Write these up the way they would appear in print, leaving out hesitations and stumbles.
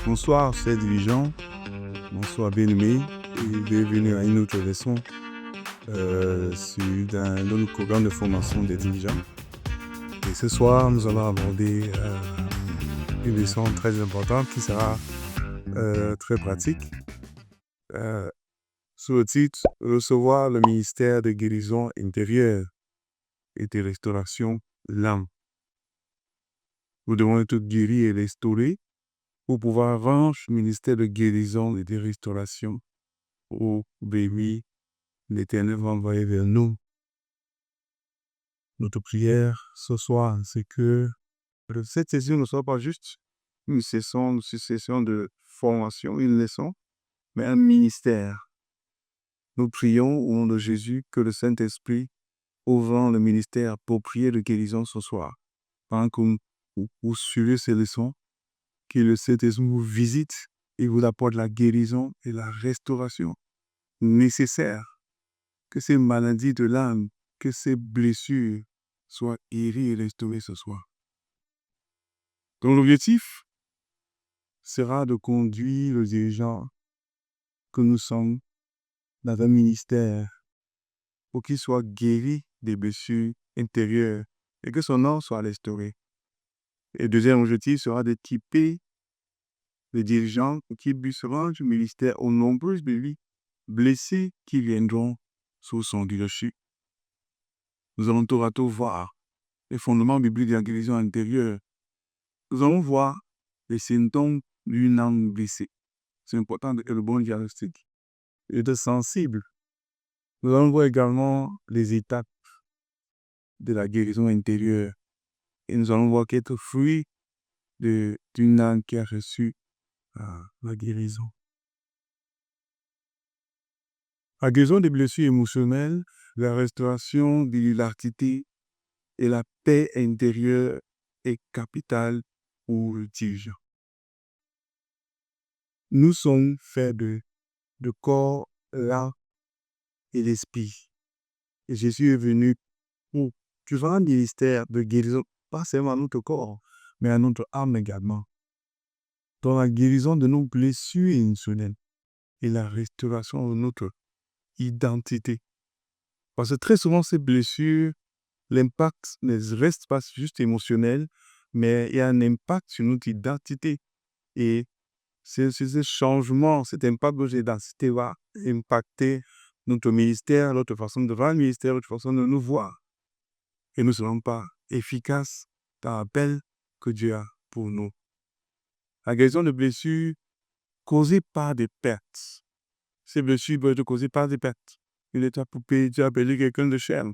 Bonsoir, chers dirigeants. Bonsoir, bien-aimés. Et bienvenue à une autre leçon dans le programme de formation des dirigeants. Et ce soir, nous allons aborder une leçon très importante qui sera très pratique. Sous le titre « Recevoir le ministère de guérison intérieure et de restauration l'âme ». Nous devons être guéris et restaurés pour pouvoir rendre le ministère de guérison et de restauration au béni l'Éternel va envoyer vers nous. Notre prière ce soir, c'est que cette session ne soit pas juste une session de formation, une leçon, mais un ministère. Nous prions au nom de Jésus que le Saint-Esprit ouvre le ministère approprié de guérison ce soir. Pendant que vous suivez ces leçons, que le Saint-Esprit vous visite et vous apporte la guérison et la restauration nécessaires. Que ces maladies de l'âme, que ces blessures soient guéries et restaurées ce soir. Donc l'objectif sera de conduire le dirigeant que nous sommes dans un ministère pour qu'il soit guéri des blessures intérieures et que son âme soit restaurée. Et le deuxième objectif sera d'équiper les dirigeants pour qu'ils puissent rendre le ministère aux nombreuses blessés qui viendront sous son leadership. Nous allons tour à tour voir les fondements bibliques de la guérison intérieure. Nous allons voir les symptômes d'une âme blessée. C'est important d'être le bon diagnostic et d'être sensible. Nous allons voir également les étapes de la guérison intérieure. Et nous allons voir quelques fruits d'une âme qui a reçu la guérison. La guérison des blessures émotionnelles, la restauration de l'hilarité et la paix intérieure est capitale pour le dirigeant. Nous sommes faits de corps, l'âme et l'esprit. Et Jésus est venu pour un ministère de guérison, pas seulement à notre corps, mais à notre âme également. Dans la guérison de nos blessures émotionnelles et la restauration de notre identité. Parce que très souvent, ces blessures, l'impact ne reste pas juste émotionnel, mais il y a un impact sur notre identité. Et ce changement, cet impact de notre identité va impacter notre ministère, notre façon de voir le ministère, notre façon de nous voir. Et nous ne serons pas efficaces dans l'appel que Dieu a pour nous. La guérison de blessures causées par des pertes. Ces blessures peuvent être causées par des pertes. Tu as perdu quelqu'un de cher.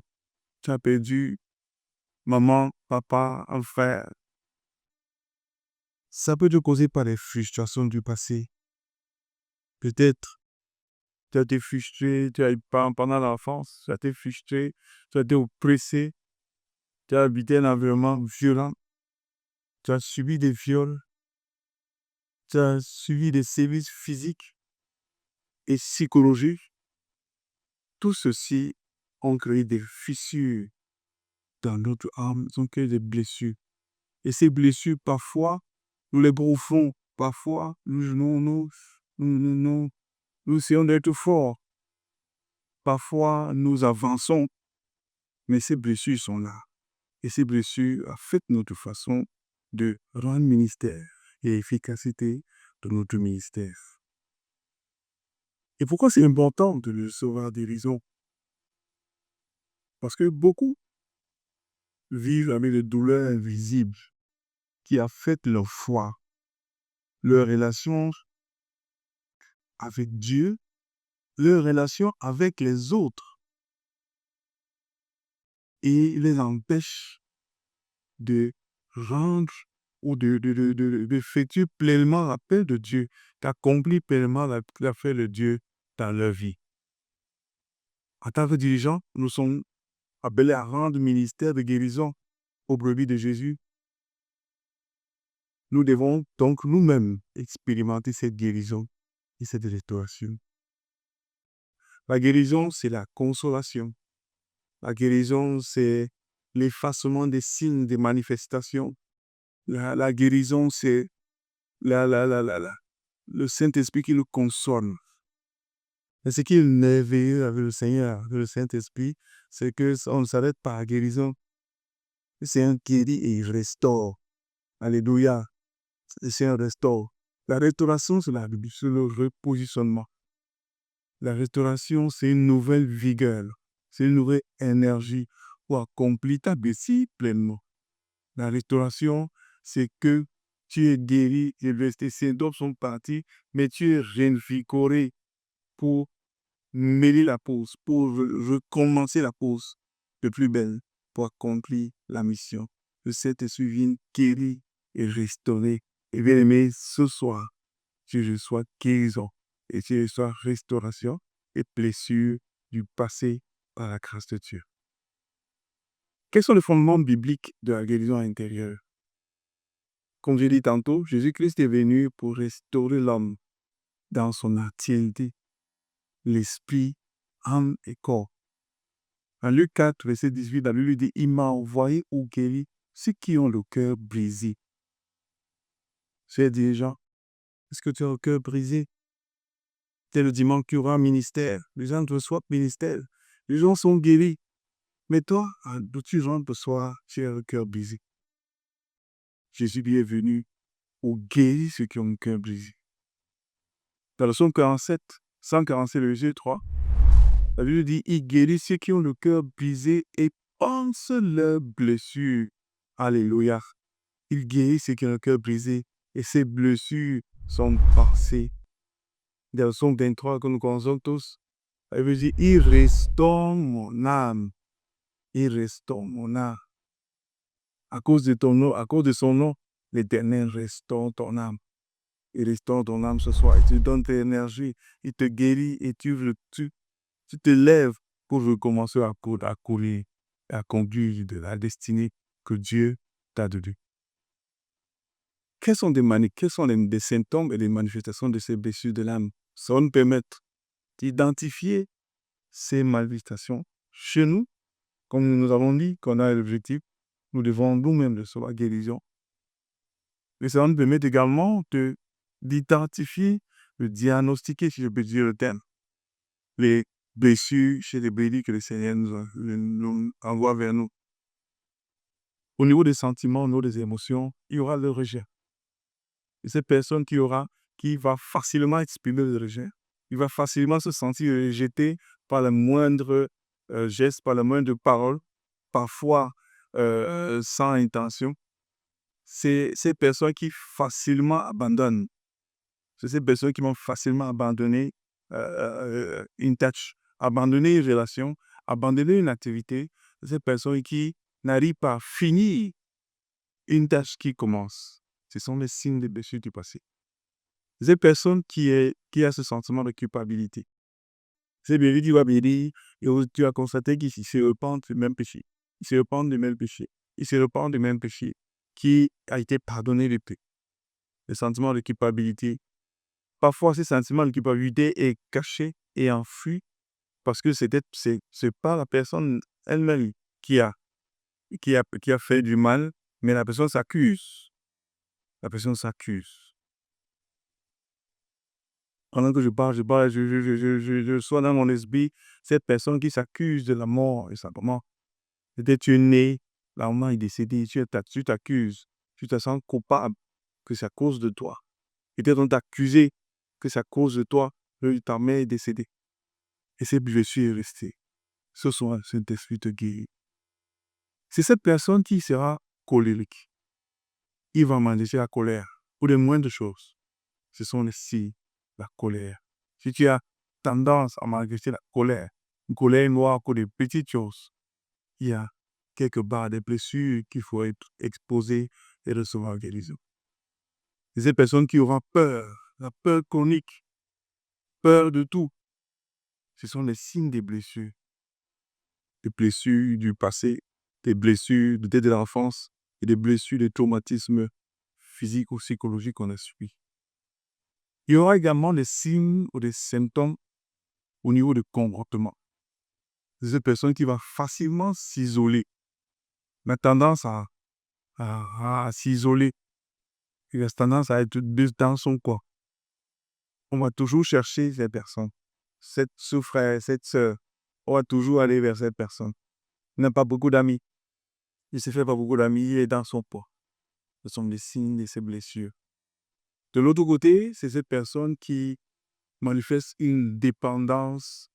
Tu as perdu maman, papa, un frère. Ça peut être causé par des frustrations du passé. Peut-être tu as été frustré, pendant l'enfance, tu as été frustré, tu as été oppressé, tu as habité un environnement violent, tu as subi des viols, tu as subi des sévices physiques et psychologiques. Tout ceci ont créé des fissures dans notre âme, ils ont créé des blessures. Et ces blessures, parfois, nous les brouffons, parfois, nous essayons d'être forts. Parfois, nous avançons, mais ces blessures sont là. Et ces blessures affectent notre façon de rendre ministère et l'efficacité de notre ministère. Et pourquoi c'est important de le recevoir des raisons? Parce que beaucoup vivent avec des douleurs invisibles qui affectent leur foi, leur relation avec Dieu, leur relation avec les autres, et les empêchent de rendre ou d'effectuer pleinement l'appel de Dieu, d'accomplir pleinement l'affaire de Dieu dans leur vie. En tant que dirigeants, nous sommes appelés à rendre le ministère de guérison aux brebis de Jésus. Nous devons donc nous-mêmes expérimenter cette guérison et cette restauration. La guérison, c'est la consolation. La guérison, c'est l'effacement des signes, des manifestations. La guérison, c'est le Saint-Esprit qui le console. Et ce qui est merveilleux avec le Seigneur, avec le Saint-Esprit, c'est qu'on ne s'arrête pas à la guérison. Le Seigneur guérit et il restaure. Alléluia. Le Seigneur restaure. La restauration, c'est le repositionnement. La restauration, c'est une nouvelle vigueur. C'est une nouvelle énergie pour accomplir ta dessein pleinement. La restauration, c'est que tu es guéri et tes symptômes sont partis, mais tu es réinvigoré pour mêler la pause, pour recommencer la pause de plus belle, pour accomplir la mission. Le Saint-Esprit vient guérir et restaurer. Et bien aimé, ce soir, tu reçois guérison et tu reçois restauration et blessures du passé par la grâce de Dieu. Quels sont les fondements bibliques de la guérison intérieure? Comme j'ai dit tantôt, Jésus-Christ est venu pour restaurer l'homme dans son entièreté, l'esprit, âme et corps. En Luc 4, verset 18, la Bible dit « Il m'a envoyé ou guéri ceux qui ont le cœur brisé. » C'est des gens. Est-ce que tu as le cœur brisé? Dès le dimanche, tu auras un ministère. Les gens reçoivent ministère. Les gens sont guéris. Mais toi, d'où tu rentres ce soir, tu as le cœur brisé. Jésus est venu pour guérir ceux qui ont le cœur brisé. Dans le psaume 47, 147, le verset 3, la Bible dit « Il guérit ceux qui ont le cœur brisé et pense leurs blessures. » Alléluia. Il guérit ceux qui ont le cœur brisé et ces blessures sont passées. Dans le psaume 23 que nous connaissons tous, la Bible dit « Il restaure mon âme. Il restaure mon âme. » À cause de ton nom, à cause de son nom, l'Éternel restaure ton âme. Il restaure ton âme ce soir. Il te donne tes énergies. Il te guérit et tu te lèves pour recommencer à courir, à conduire de la destinée que Dieu t'a donnée. Quels sont les symptômes et les manifestations de ces blessures de l'âme? Ça va nous permettre d'identifier ces manifestations chez nous. Comme nous avons dit qu'on a l'objectif, nous devons nous-mêmes recevoir guérison. Et ça va nous permettre également d'identifier, de diagnostiquer, si je peux dire le terme, les blessures chez les brebis que le Seigneur nous envoie vers nous. Au niveau des sentiments, au niveau des émotions, il y aura le rejet. Et cette personne qui va facilement exprimer le rejet, il va facilement se sentir rejeté par le moindre geste, par la moindre parole, parfois sans intention. C'est ces personnes qui facilement abandonnent. C'est ces personnes qui vont facilement abandonner une tâche, abandonner une relation, abandonner une activité. C'est ces personnes qui n'arrivent pas à finir une tâche qui commence. Ce sont les signes des blessures du passé. Ces personnes qui a ce sentiment de culpabilité. C'est bien dit, et tu as constaté qu'ils se repentent du même péché. Ils se repentent du même péché. Ils se repentent du même péché qui a été pardonné depuis. Le sentiment de culpabilité. Parfois, ce sentiment de culpabilité est caché et enfui parce que c'est pas la personne elle-même qui a fait du mal, mais la personne s'accuse. La personne s'accuse. Pendant que je parle, je sois dans mon esprit cette personne qui s'accuse de la mort et simplement. Peut-être tu es né, la maman est décédée, tu t'accuses, tu te sens coupable que c'est à cause de toi. Peut-être on t'accusé que c'est à cause de toi que ta mère est décédée. Et cette blessure est restée. Ce soir, cet esprit te guérit. C'est cette personne qui sera colérique. Il va manager la colère pour les moindres choses. Ce sont les signes, la colère. Si tu as tendance à manifester la colère, une colère noire pour des petites choses, il y a quelque part des blessures qu'il faut être exposé et recevoir guérison. C'est ces personnes qui auront peur, la peur chronique, peur de tout. Ce sont les signes des blessures du passé, des blessures de l'enfance et des blessures de traumatismes physiques ou psychologiques qu'on a subis. Il y aura également des signes ou des symptômes au niveau du comportement. C'est cette personne qui va facilement s'isoler. Il a tendance à s'isoler. Il a tendance à être dans son coin. on va toujours chercher cette personne, ce frère, cette sœur. On va toujours aller vers cette personne. Il n'a pas beaucoup d'amis. Il ne se fait pas beaucoup d'amis, il est dans son poids. Ce sont les signes de ses blessures. De l'autre côté, c'est cette personne qui manifeste une dépendance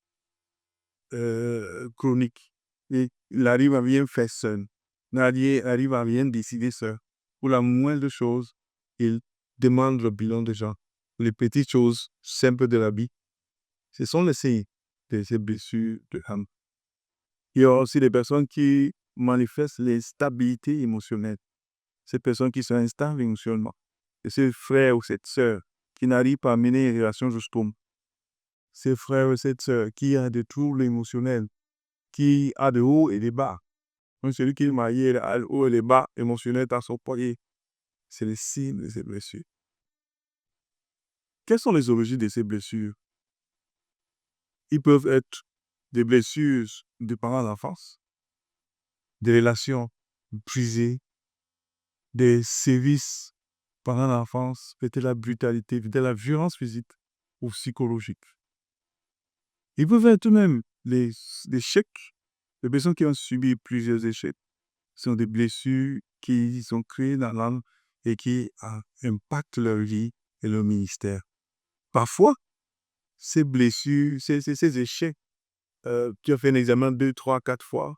chronique. Et il arrive à rien faire seul. Il arrive à rien décider seul. Pour la moindre chose, il demande le bilan des gens. Les petites choses simples de la vie, ce sont les signes de ces blessures de l'âme. Il y a aussi des personnes qui manifestent l'instabilité émotionnelle. Ces personnes qui sont instables émotionnellement. Et ce frère ou cette sœur qui n'arrive pas à mener une relation jusqu'au bout. Ce frère ou cette sœur qui a des troubles émotionnels, qui a de hauts et des bas. Donc, celui qui est marié a le haut et les bas émotionnels dans son foyer. C'est le signe de ces blessures. Quelles sont les origines de ces blessures? Ils peuvent être des blessures de pendant l'enfance, des relations brisées, des sévices pendant l'enfance, peut-être la brutalité, peut-être la violence physique ou psychologique. Ils peuvent être même les échecs, les personnes qui ont subi plusieurs échecs sont des blessures qui sont créées dans l'âme et qui impactent leur vie et leur ministère. Parfois, ces blessures, ces échecs, tu as fait un examen 2, 3, 4 fois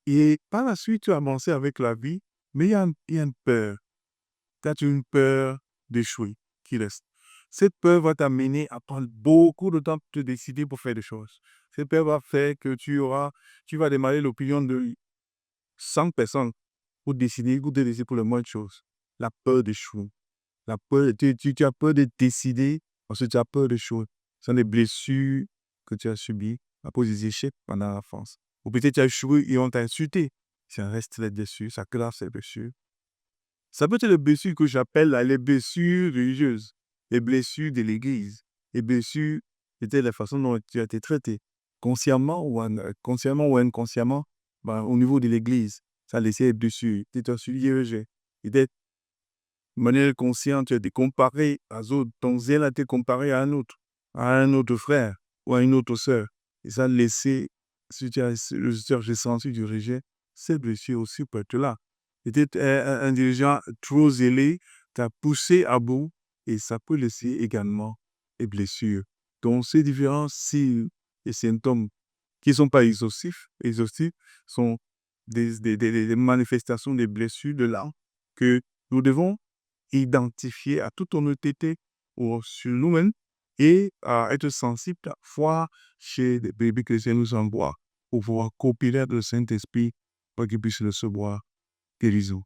et par la suite, tu as avancé avec la vie, mais il y a une peur. Tu as une peur d'échouer qui reste. Cette peur va t'amener à prendre beaucoup de temps pour te décider pour faire des choses. Cette peur va faire que tu vas démarrer l'opinion de 100 personnes pour décider ou te décider pour le moins de choses. La peur d'échouer. La peur, tu as peur de décider parce que tu as peur d'échouer. Ce sont des blessures que tu as subies à cause des échecs pendant l'enfance. Ou peut-être tu as échoué et on t'a insulté. Ça reste là-dessus, ça classe ces blessures. Ça peut être les blessures que j'appelle les blessures religieuses, les blessures de l'Église, les blessures, c'était la façon dont tu as été traité, consciemment ou inconsciemment, au niveau de l'Église. Ça a laissé des blessures. Tu as suivi des rejets. Peut-être de manière consciente, tu as été comparé à d'autres. Ton zèle a été comparé à un autre frère ou à une autre sœur. Et ça a laissé, si tu as ressenti du rejet, ces blessures aussi peuvent être là. Peut-être un dirigeant trop zélé t'a poussé à bout et ça peut laisser également des blessures. Donc, ces différents signes et symptômes qui ne sont pas exhaustifs sont des manifestations des blessures de l'âme que nous devons identifier à toute honnêteté sur nous-mêmes et à être sensible à voir chez des bébés chrétiens nous en boire pour pouvoir coopérer avec le Saint-Esprit pour qu'ils puissent recevoir guérison.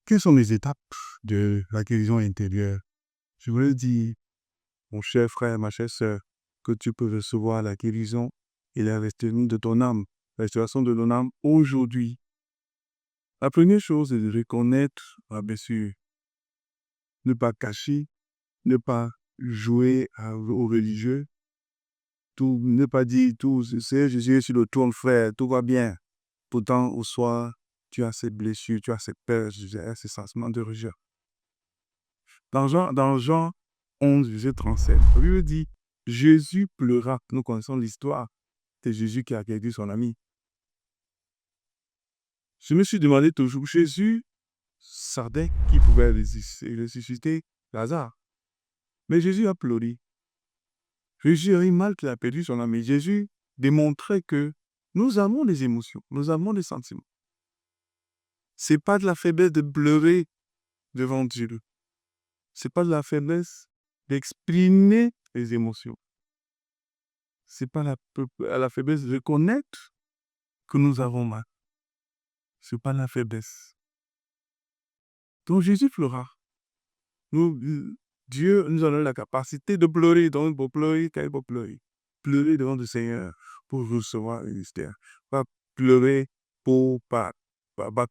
Quelles sont les étapes de la guérison intérieure? Je voulais dire, mon cher frère, ma chère sœur, que tu peux recevoir la guérison et la restauration de ton âme, la restauration de ton âme aujourd'hui. La première chose est de reconnaître la blessure. Ne pas cacher, ne pas jouer aux religieux, ne pas dire tout, c'est Jésus est sur le trône, frère, tout va bien. Pourtant, au soir, tu as cette blessure, tu as cette peur, ces sentiments de rejet. Dans Jean 11, verset 37, la Bible dit, Jésus pleura. Nous connaissons l'histoire de Jésus qui a perdu son ami. Je me suis demandé toujours, Jésus savait qui pouvait ressusciter Lazare. Mais Jésus a pleuré. Jésus a eu mal qu'il a perdu son ami. Jésus démontrait que nous avons des émotions, nous avons des sentiments. Ce n'est pas de la faiblesse de pleurer devant Dieu. Ce n'est pas de la faiblesse d'exprimer les émotions. Ce n'est pas la faiblesse de reconnaître que nous avons mal. Ce n'est pas la faiblesse. Donc Jésus pleura. Dieu nous a donné la capacité de pleurer, donc pour pleurer, quand il faut pleurer. Pleurer devant le Seigneur pour recevoir le mystère. Pas pleurer pour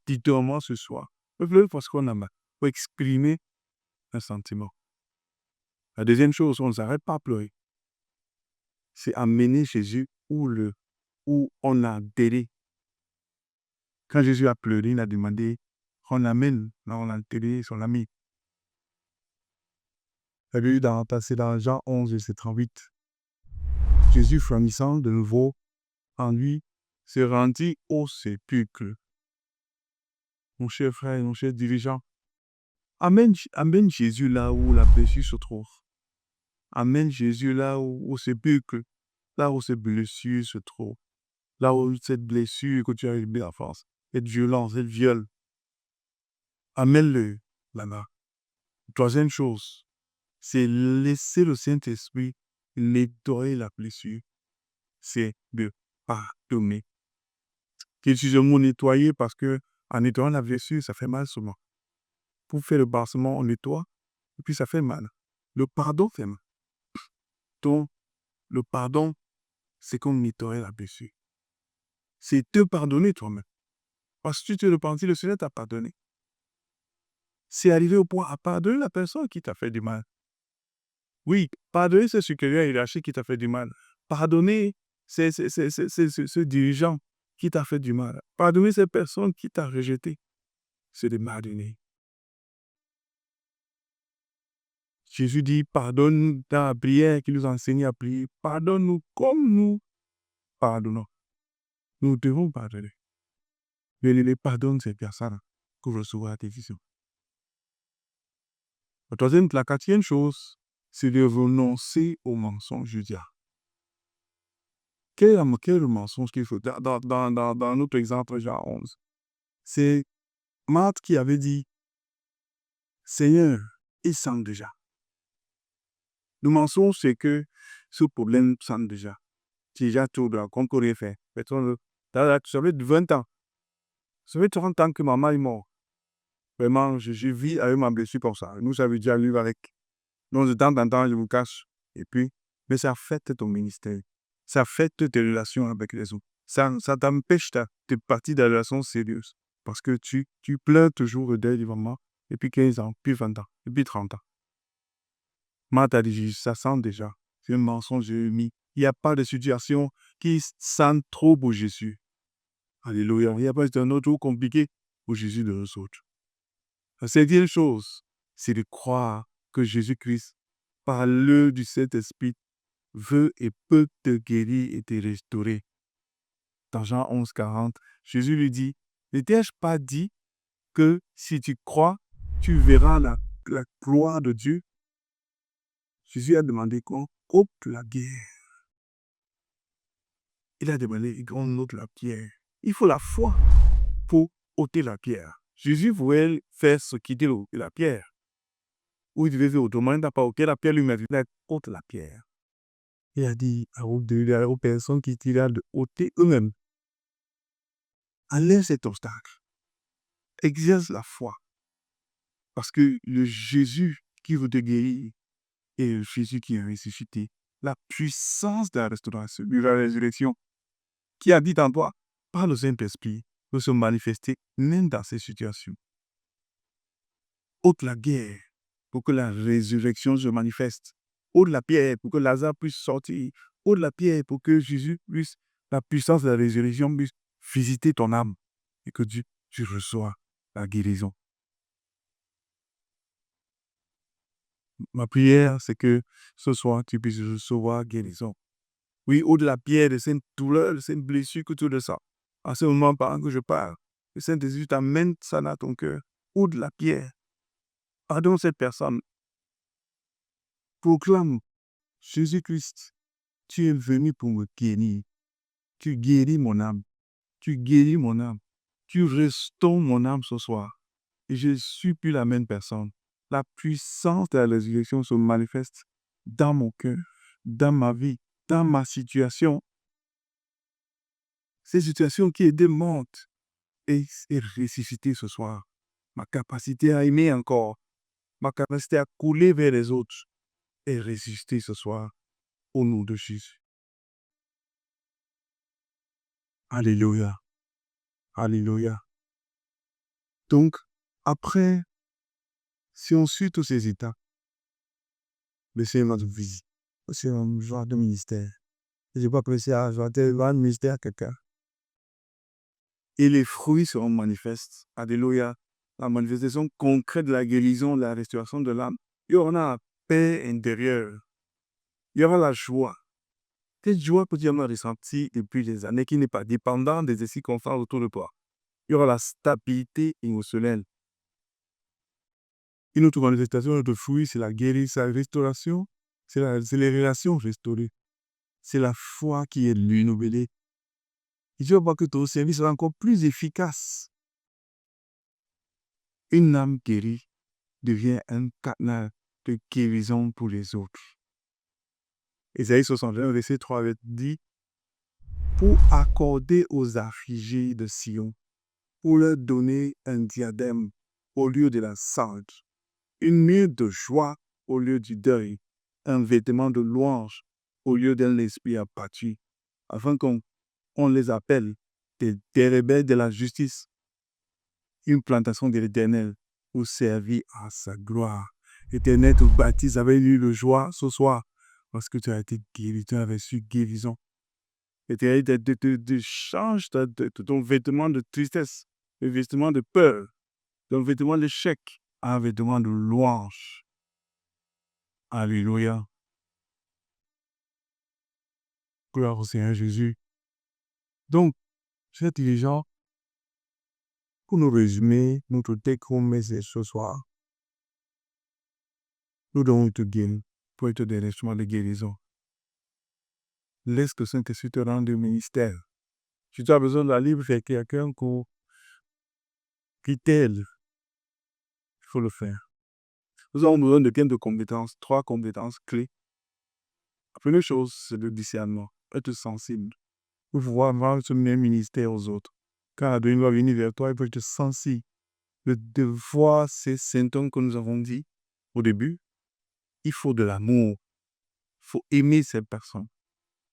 petitement ce soir. Pleurer parce qu'on a mal. Pour exprimer un sentiment. La deuxième chose, on ne s'arrête pas à pleurer. C'est amener Jésus où on a enterré. Quand Jésus a pleuré, il a demandé qu'on amène, là on a enterré son ami. La Bible c'est dans Jean 11, verset 38. Jésus, frémissant de nouveau en lui, se rendit au sépulcre. Mon cher frère, mon cher dirigeant, amène Jésus là où la blessure se trouve. Amène Jésus là où, au sépulcre, là où cette blessure se trouve. Là où cette blessure que tu as eu en France, cette violence, cette viol, amène-le là-bas. Troisième chose, c'est laisser le Saint-Esprit nettoyer la blessure. C'est de pardonner. J'utilise le mot nettoyer parce que en nettoyant la blessure, ça fait mal souvent. Pour faire le pansement, on nettoie, et puis ça fait mal. Le pardon fait mal. Donc, le pardon, c'est comme nettoyer la blessure. C'est te pardonner toi-même. Parce que tu te repentis, le Seigneur t'a pardonné. C'est arriver au point à pardonner la personne qui t'a fait du mal. Oui, pardonner ce supérieur hiérarchique qui t'a fait du mal. Pardonner ce dirigeant qui t'a fait du mal. Pardonner cette personne qui t'a rejeté. C'est de pardonner. Jésus dit, pardonne dans la prière qui nous enseigne à prier. Pardonne-nous comme nous pardonnons. Nous devons pardonner. Bien-aimé, pardonne ces personnes pour recevoir tes visions. La quatrième chose, c'est de renoncer au mensonge judaïque. Quel est le mensonge qu'il faut dans notre exemple, Jean 11? C'est Marthe qui avait dit, Seigneur, il sent déjà. Le mensonge, c'est que ce problème sent déjà. C'est déjà tout, qu'on ne peut rien faire. Ça fait 20 ans. Ça fait 30 ans que maman est morte. Vraiment, je vis avec ma blessure comme ça. Nous, ça veut dire vivre avec. Donc, de temps en temps, je vous cache. Et puis, mais ça affecte ton ministère. Ça affecte tes relations avec les autres. Ça t'empêche de partir dans des relations sérieuses. Parce que tu pleures toujours au deuil du maman. Et puis 15 ans, puis 20 ans, et puis 30 ans. Marthe a dit, ça sent déjà. C'est un mensonge mis. Il n'y a pas de situation qui sent trop pour Jésus. Alléluia. Il n'y a pas d'un autre compliqué pour Jésus de nous autres. La septième chose, c'est de croire que Jésus-Christ, par l'œuvre du Saint-Esprit, veut et peut te guérir et te restaurer. Dans Jean 11, 40, Jésus lui dit, ne t'ai-je pas dit que si tu crois, tu verras la gloire de Dieu? Jésus a demandé qu'on ôte la guerre. Il a demandé qu'on ôte la pierre. Il faut la foi pour ôter la pierre. Jésus voulait faire ce qu'il dit de la pierre. Ou il devait faire autrement, il n'a pas ôté la pierre lui-même, il a ôté la pierre. Il a dit aux personnes qui tiraient de ôter eux-mêmes. Enlève cet obstacle. Exerce la foi. Parce que le Jésus qui veut te guérir est le Jésus qui est ressuscité. La puissance de la restauration, de la résurrection, qui habite en toi par le Saint-Esprit, peut se manifester même dans ces situations. Ôte la guerre pour que la résurrection se manifeste. Ôte la pierre pour que Lazare puisse sortir. Ôte la pierre pour que Jésus puisse, la puissance de la résurrection puisse visiter ton âme et que tu reçois la guérison. Ma prière, c'est que ce soir, tu puisses recevoir guérison. Oui, ôte la pierre de cette douleur, de cette blessure que tu ressens. À ce moment, pendant que je parle, le Saint-Esprit t'amène ça dans ton cœur. Ôte la pierre. Pardonne cette personne. Proclame, Jésus-Christ, tu es venu pour me guérir. Tu guéris mon âme. Tu guéris mon âme. Tu restaures mon âme ce soir. Et je ne suis plus la même personne. La puissance de la résurrection se manifeste dans mon cœur, dans ma vie, dans ma situation. Ces situations qui étaient mortes et ressuscitées ce soir. Ma capacité à aimer encore, ma capacité à couler vers les autres est ressuscitée ce soir au nom de Jésus. Alléluia. Alléluia. Donc, après, si on suit tous ces états, c'est notre vie. C'est un genre de ministère. Je crois que c'est un genre de ministère à quelqu'un. Et les fruits seront manifestes. Alléluia. La manifestation concrète de la guérison, de la restauration de l'âme. Il y en a paix intérieure. Il y aura la joie. Cette joie que tu as ressentie depuis des années, qui n'est pas dépendante des circonstances autour de toi. Il y aura la stabilité émotionnelle. Une autre manifestation de fruit, c'est la guérison, la restauration, c'est les relations restaurées. C'est la foi qui est renouvelée. Et tu vas voir que ton service sera encore plus efficace. Une âme guérie devient un canal de guérison pour les autres. Ésaïe 61, verset 3 dit: pour accorder aux affligés de Sion, pour leur donner un diadème au lieu de la cendre, une mire de joie au lieu du deuil, un vêtement de louange au lieu d'un esprit abattu, afin qu'on les appelle des rebelles de la justice, une plantation de l'Éternel pour servir à sa gloire. L'Éternel te baptise avec lui de joie ce soir, parce que tu as été guéri, tu as reçu guérison. L'Éternel te change ton vêtement de tristesse, le vêtement de peur, ton vêtement d'échec, un vêtement de louange. Alléluia. Gloire au Seigneur Jésus. Donc, chers dirigeants, pour nous résumer, notre texte ce soir, nous devons te guérir pour être des instruments de guérison. Laisse que Saint-Esprit te rende le ministère. Si tu as besoin de la Bible, c'est quelqu'un qui t'aide. Il faut le faire. Nous avons besoin de bien de compétences, 3 compétences clés. La première chose, c'est le discernement, être sensible. Pour pouvoir voir ce même ministère aux autres. Quand la donne va venir vers toi, il faut être sensible. De voir ces symptômes que nous avons dit au début. Il faut de l'amour. Il faut aimer cette personne.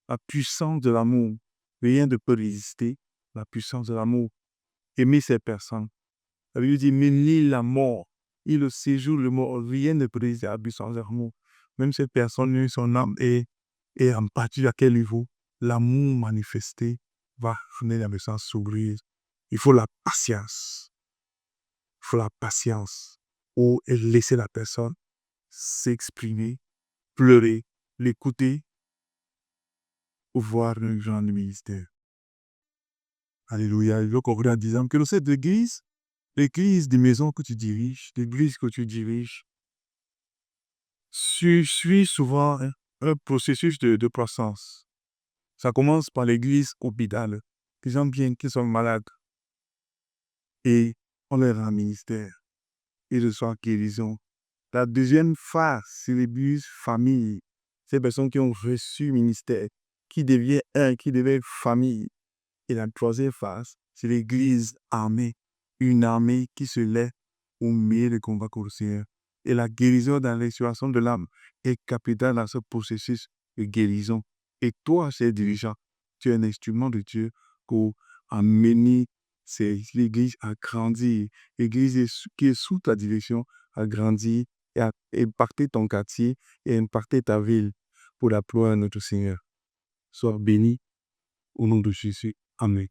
La puissance de l'amour. Rien ne peut résister. La puissance de l'amour. Aimer cette personne. La Bible dit, mais ni la mort, ni le séjour, le mort, rien ne peut résister à la puissance de l'amour. Même cette personne, son âme est en partie à quel niveau l'amour manifesté va venir la puissance s'ouvrir. Il faut la patience. Il faut la patience pour laisser la personne s'exprimer, pleurer, l'écouter, ou voir un grand ministère. Alléluia. Je veux conclure en disant que cette église, l'église des maisons que tu diriges, l'église que tu diriges, suit souvent un processus de croissance. Ça commence par l'église hôpital. Les gens viennent qui sont malades. Et on leur rend ministère. Ils reçoivent guérison. La deuxième phase, c'est l'église famille. Ces personnes qui ont reçu ministère, qui devient qui devient famille. Et la troisième phase, c'est l'église armée. Une armée qui se lève au milieu du combat contre le Seigneur. Et la guérison dans l'exploration de l'âme est capitale dans ce processus de guérison. Et toi, cher dirigeant, tu es un instrument de Dieu pour amener l'église à grandir. L'église qui est sous ta direction à grandir et à impacter ton quartier et impacter ta ville pour la gloire de notre Seigneur. Sois béni au nom de Jésus. Amen.